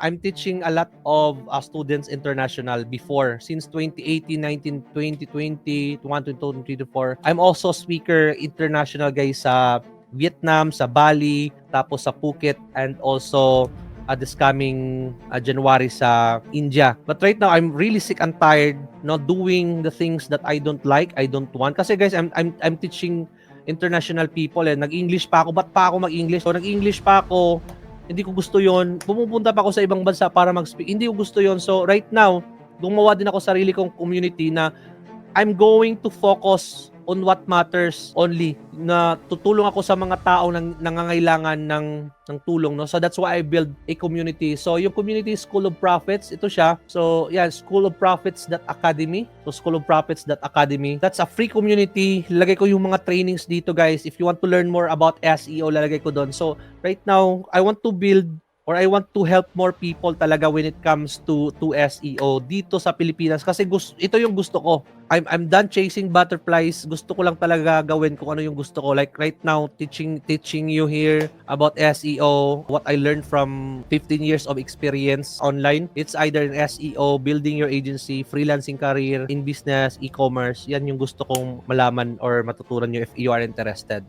I'm teaching a lot of students international before. Since 2018, 19, 2020, 2024. I'm also speaker international guys sa Vietnam, sa Bali, tapos sa Phuket, and also this coming January sa India. But right now, I'm really sick and tired doing the things that I don't like, I don't want. Kasi guys, I'm teaching international people nag-English pa ako. Ba't pa ako mag-English? So nag-English pa ako, hindi ko gusto yon. Pumupunta pa ako sa ibang bansa para mag-speak. Hindi ko gusto yon. So right now, gumawa din ako sarili kong community na I'm going to focus on what matters only, na tutulong ako sa mga tao nang nangangailangan ng tulong, no? So that's why I build a community. So yung community is School of Prophets, ito siya. So yeah, School of Prophets.academy. So School of Prophets.academy. That's a free community. Lalagay ko yung mga trainings dito, guys. If you want to learn more about SEO, lalagay ko doon. So right now, I want to build or I want to help more people talaga when it comes to SEO dito sa Pilipinas, kasi ito yung gusto ko. I'm done chasing butterflies. Gusto ko lang talaga gawin kung ano yung gusto ko. Like right now, teaching you here about SEO, what I learned from 15 years of experience online. It's either in SEO, building your agency, freelancing career, in business, e-commerce. Yan yung gusto kong malaman or matutunan nyo if you are interested.